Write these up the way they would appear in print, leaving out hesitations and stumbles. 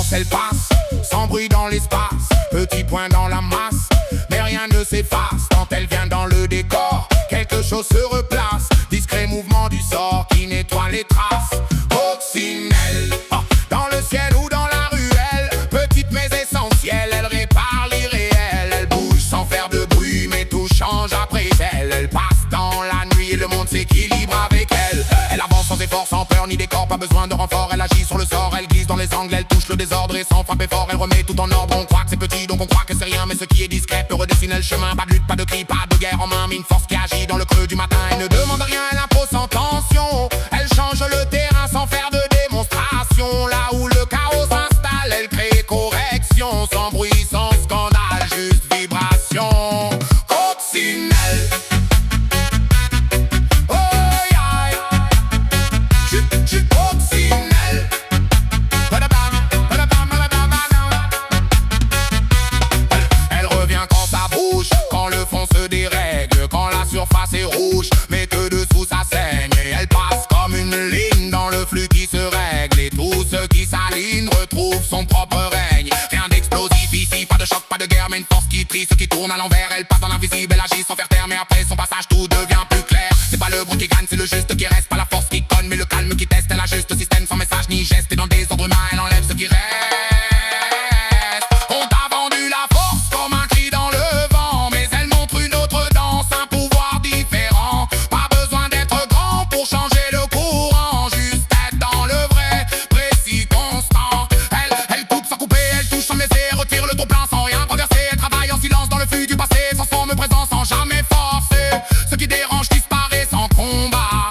avance, elle passe, sans bruit dans l'espace, petit point dans la masse, mais rien ne s'efface. Quand elle vient dans le décor, quelque chose se replace, discret mouvement du sort qui nettoie les traces. Coccinelle, dans le ciel ou dans la ruelle, petite mais essentielle, elle répare l'irréel. Elle bouge sans faire de bruit, mais tout change après elle. Elle passe dans la nuit et le monde s'équilibre avec elle. Elle avance sans effort, sans peur ni décor, pas besoin de renfort. Elle agit sur le sort, elle glisse dans les angles, elle touche le désordre et sans frapper fort, elle remet tout en ordre. On croit que c'est petit, donc on croit que c'est rien, mais ce qui est discret peut redessiner le chemin. Pas de lutte, pas de cri, pas de guerre en main, mais une force qui agit dans le creux du matin. Elle ne demande rien, elle impose sans tension. Elle change le terrain sans faire de démonstration. Là où le chaos s'installe, elle crée correction, sans bruit, sans scandale, juste vibration. Coccinelle. Quand le fond se dérègle, quand la surface est rouge, mais que dessous ça saigne. Et elle passe comme une ligne dans le flux qui se règle. Et tout ce qui s'aligne retrouve son propre règne. Rien d'explosif ici, pas de choc, pas de guerre, mais une force qui trie ce qui tourne à l'envers. Elle passe dans l'invisible, elle agit sans faire taire, mais après son passage tout devient plus clair. C'est pas le bruit qui gagne, c'est le juste qui reste, pas la force qui conne, mais le calme qui teste. Elle ajuste système sans message ni geste, et dans le désordre humain, elle enlève ce qui reste. On t'a vendu la force comme un cri dans le vent, mais elle montre une autre danse, un pouvoir différent. Pas besoin d'être grand pour changer le courant, juste être dans le vrai, précis, constant. Elle coupe sans couper, elle touche sans laisser, retire le trop plein sans rien traverser. Elle travaille en silence dans le flux du passé, sans forme présent, sans jamais forcer. Ce qui dérange disparaît sans combat,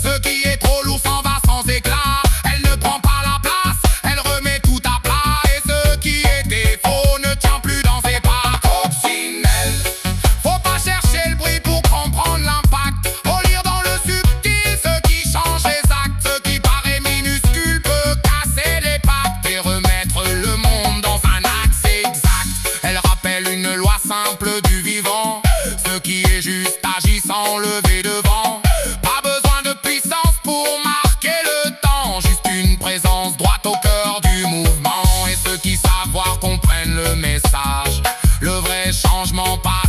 ce qui est trop lourd s'en va sans éclat. Elle ne prend pas la place, elle remet tout à plat, et ce qui était faux ne tient plus dans ses pas. Coccinelle, faut pas chercher le bruit pour comprendre l'impact. Faut lire dans le subtil ce qui change les actes. Ce qui paraît minuscule peut casser les pactes et remettre le monde dans un axe exact. Elle rappelle une loi simple du vivant, ce qui est juste agit sans lever de vent. Pas besoin de puissance pour marquer le temps, juste une présence droite au cœur du mouvement. Et ceux qui savent voir comprennent le message, le vrai changement pas